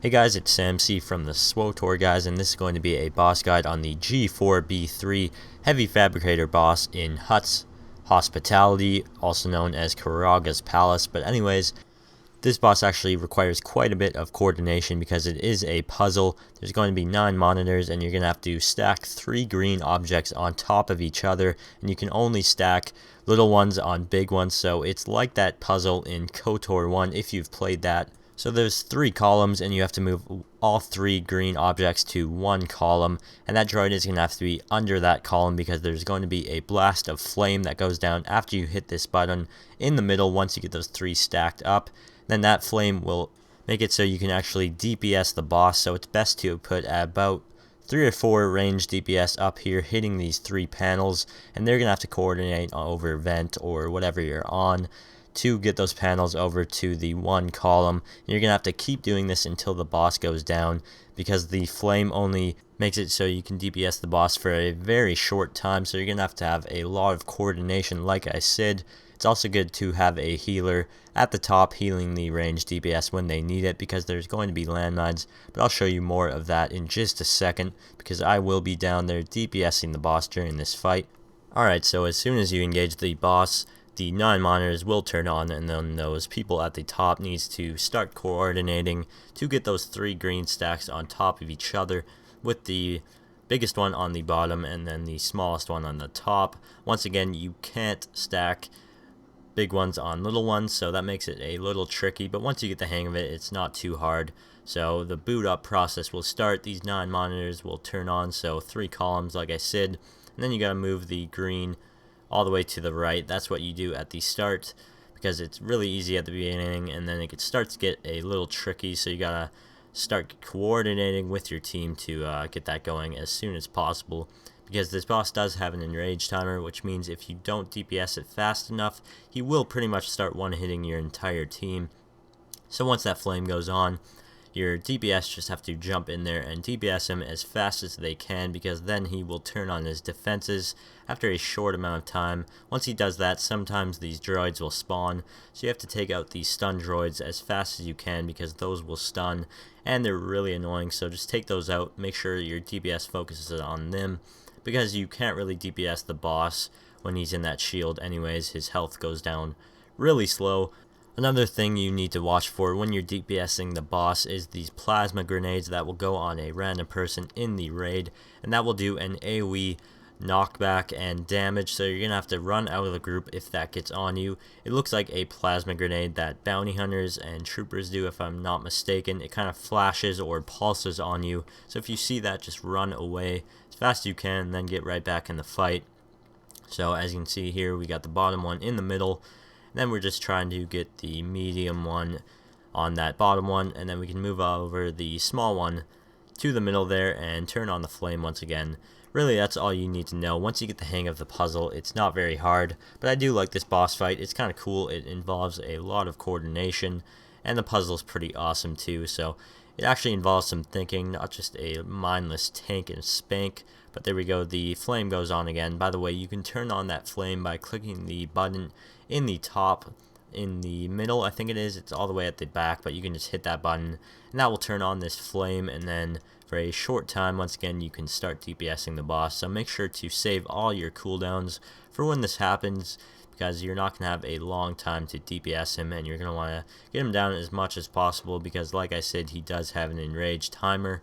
Hey guys, it's Sam C from the SWTOR guys, and this is going to be a boss guide on the G4-B3 Heavy Fabricator boss in Hutt's Hospitality, also known as Karagga's Palace. But anyways, this boss actually requires quite a bit of coordination because it is a puzzle. There's going to be 9 monitors, and you're going to have to stack 3 green objects on top of each other, and you can only stack little ones on big ones, so it's like that puzzle in KOTOR 1 if you've played that. So there's 3 columns, and you have to move all 3 green objects to one column, and that droid is going to have to be under that column because there's going to be a blast of flame that goes down after you hit this button in the middle once you get those 3 stacked up. Then that flame will make it so you can actually DPS the boss, so it's best to put about 3 or 4 range DPS up here hitting these 3 panels, and they're going to have to coordinate over vent or whatever you're on to get those panels over to the one column. And you're going to have to keep doing this until the boss goes down, because the flame only makes it so you can DPS the boss for a very short time, so you're going to have a lot of coordination like I said. It's also good to have a healer at the top healing the range DPS when they need it, because there's going to be landmines, but I'll show you more of that in just a second because I will be down there DPSing the boss during this fight. Alright, so as soon as you engage the boss, the 9 monitors will turn on, and then those people at the top needs to start coordinating to get those 3 green stacks on top of each other, with the biggest one on the bottom and then the smallest one on the top. Once again, you can't stack big ones on little ones, so that makes it a little tricky, but once you get the hang of it, it's not too hard. So the boot up process will start, these 9 monitors will turn on, so 3 columns like I said, and then you gotta move the green all the way to the right. That's what you do at the start, because it's really easy at the beginning, and then it starts to get a little tricky, so you gotta start coordinating with your team to get that going as soon as possible, because this boss does have an enrage timer, which means if you don't DPS it fast enough, he will pretty much start one-hitting your entire team. So once that flame goes on, your DPS just have to jump in there and DPS him as fast as they can, because then he will turn on his defenses after a short amount of time. Once he does that, sometimes these droids will spawn, so you have to take out these stun droids as fast as you can, because those will stun and they're really annoying. So just take those out, make sure your DPS focuses on them, because you can't really DPS the boss when he's in that shield anyways. His health goes down really slow. Another thing you need to watch for when you're DPSing the boss is these plasma grenades that will go on a random person in the raid, and that will do an AoE knockback and damage, so you're going to have to run out of the group if that gets on you. It looks like a plasma grenade that bounty hunters and troopers do, if I'm not mistaken. It kind of flashes or pulses on you, so if you see that, just run away as fast as you can and then get right back in the fight. So as you can see here, we got the bottom one in the middle, and then we're just trying to get the medium one on that bottom one, and then we can move over the small one to the middle there and turn on the flame once again. Really, that's all you need to know. Once you get the hang of the puzzle, it's not very hard, but I do like this boss fight. It's kind of cool. It involves a lot of coordination, and the puzzle's pretty awesome too, so it actually involves some thinking, not just a mindless tank and spank. But there we go, the flame goes on again. By the way, you can turn on that flame by clicking the button in the top, in the middle I think it is. It's all the way at the back, but you can just hit that button and that will turn on this flame, and then for a short time, once again, you can start DPSing the boss. So make sure to save all your cooldowns for when this happens, because you're not going to have a long time to DPS him, and you're going to want to get him down as much as possible, because like I said, he does have an enrage timer,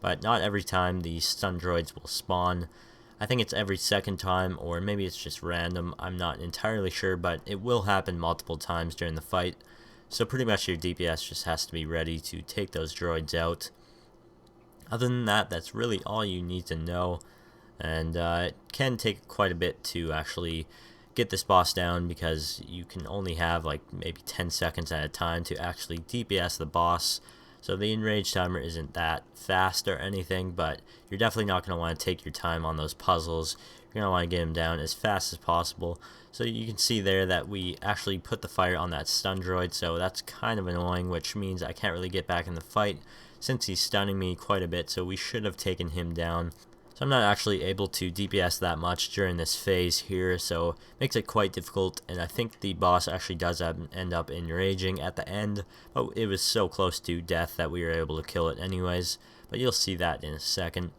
but not every time the stun droids will spawn. I think it's every second time, or maybe it's just random. I'm not entirely sure, but it will happen multiple times during the fight. So pretty much your DPS just has to be ready to take those droids out. Other than that, that's really all you need to know, and it can take quite a bit to actually get this boss down, because you can only have like maybe 10 seconds at a time to actually DPS the boss. So the enrage timer isn't that fast or anything, but you're definitely not going to want to take your time on those puzzles. You're going to want to get them down as fast as possible. So you can see there that we actually put the fire on that stun droid, so that's kind of annoying, which means I can't really get back in the fight since he's stunning me quite a bit, so we should have taken him down. So So I'm not actually able to DPS that much during this phase here, so it makes it quite difficult, and I think the boss actually does end up enraging at the end, but it was so close to death that we were able to kill it anyways, but you'll see that in a second.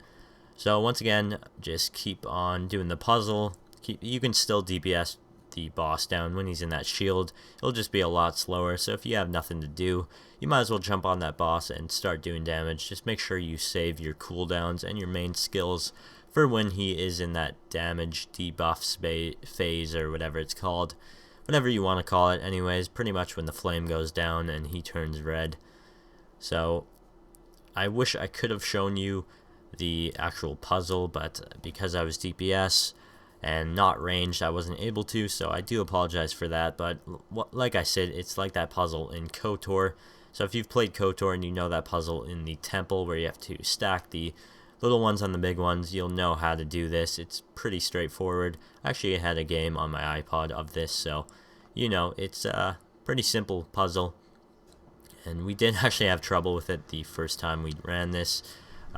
So once again, just keep on doing the puzzle. You can still DPS the boss down when he's in that shield. It'll just be a lot slower, so if you have nothing to do, you might as well jump on that boss and start doing damage. Just make sure you save your cooldowns and your main skills for when he is in that damage debuff phase, or whatever it's called. Whatever you want to call it anyways, pretty much when the flame goes down and he turns red. So I wish I could have shown you the actual puzzle, but because I was DPS and not ranged, I wasn't able to, so I do apologize for that. But like I said, it's like that puzzle in KOTOR. So if you've played KOTOR and you know that puzzle in the temple where you have to stack the little ones on the big ones, you'll know how to do this. It's pretty straightforward. Actually, I had a game on my iPod of this, so you know, it's a pretty simple puzzle. And we did actually have trouble with it the first time we ran this.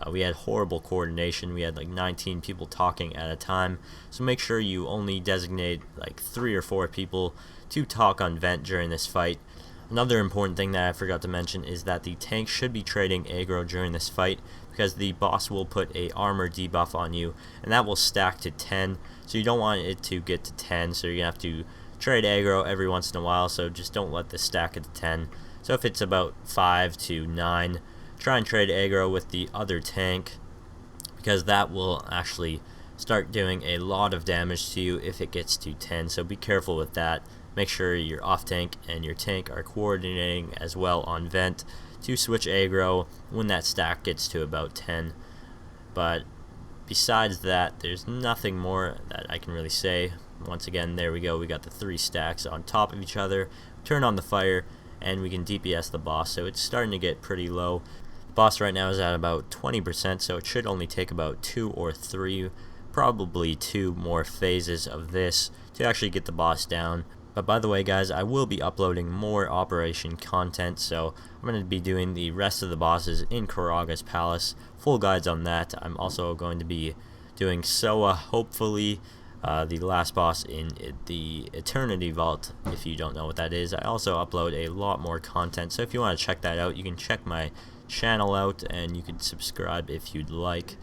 We had horrible coordination. We had like 19 people talking at a time, so make sure you only designate like 3 or 4 people to talk on vent during this fight. Another important thing that I forgot to mention is that the tank should be trading aggro during this fight, because the boss will put a armor debuff on you, and that will stack to 10, so you don't want it to get to 10, so you're going to have to trade aggro every once in a while, so just don't let this stack at 10. So if it's about 5 to 9, try and trade aggro with the other tank, because that will actually start doing a lot of damage to you if it gets to 10, so be careful with that. Make sure your off tank and your tank are coordinating as well on vent to switch aggro when that stack gets to about 10. But besides that, there's nothing more that I can really say. Once again, there we go, we got the 3 stacks on top of each other, turn on the fire, and we can DPS the boss, so it's starting to get pretty low. Boss right now is at about 20%, so it should only take about 2 or 3, probably 2 more phases of this to actually get the boss down. But by the way guys, I will be uploading more Operation content, so I'm going to be doing the rest of the bosses in Karagga's palace, full guides on that. I'm also going to be doing SWTOR, hopefully, the last boss in the Eternity Vault, if you don't know what that is. I also upload a lot more content, so if you want to check that out, you can check my channel out, and you can subscribe if you'd like.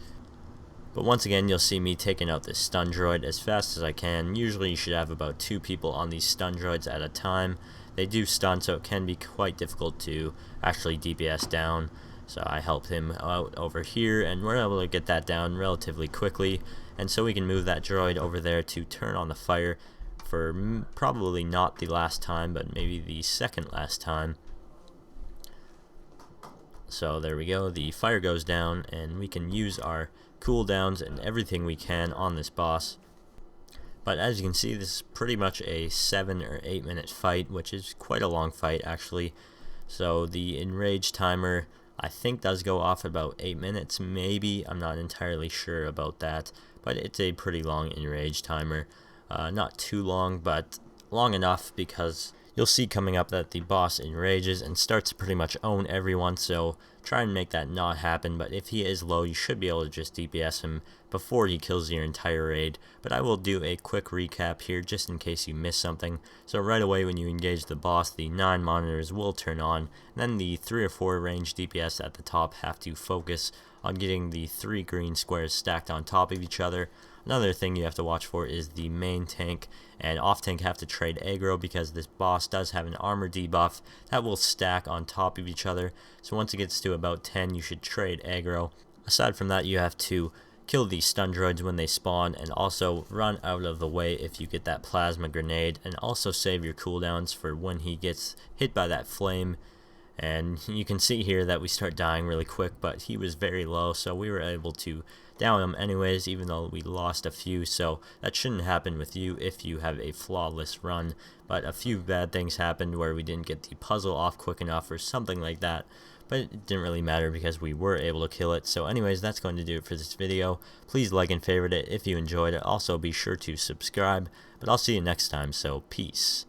But once again, you'll see me taking out this stun droid as fast as I can. Usually you should have about 2 people on these stun droids at a time. They do stun, so it can be quite difficult to actually DPS down. So I helped him out over here, and we're able to get that down relatively quickly. And so we can move that droid over there to turn on the fire for probably not the last time, but maybe the second last time. So there we go, the fire goes down, and we can use our cooldowns and everything we can on this boss. But as you can see, this is pretty much a 7 or 8 minute fight, which is quite a long fight actually. So the enrage timer I think does go off about 8 minutes, maybe. I'm not entirely sure about that, but it's a pretty long enrage timer. Not too long, but long enough, because you'll see coming up that the boss enrages and starts to pretty much own everyone, so try and make that not happen. But if he is low, you should be able to just DPS him before he kills your entire raid. But I will do a quick recap here just in case you missed something. So right away when you engage the boss, the 9 monitors will turn on, and then the 3 or 4 range DPS at the top have to focus on getting the 3 green squares stacked on top of each other. Another thing you have to watch for is the main tank and off tank have to trade aggro, because this boss does have an armor debuff that will stack on top of each other. So once it gets to about 10, you should trade aggro. Aside from that, you have to kill the stun droids when they spawn, and also run out of the way if you get that plasma grenade, and also save your cooldowns for when he gets hit by that flame. And you can see here that we start dying really quick, but he was very low, so we were able to down him anyways, even though we lost a few. So that shouldn't happen with you if you have a flawless run. But a few bad things happened where we didn't get the puzzle off quick enough or something like that, but it didn't really matter because we were able to kill it. So anyways, that's going to do it for this video. Please like and favorite it if you enjoyed it. Also be sure to subscribe, but I'll see you next time, so peace.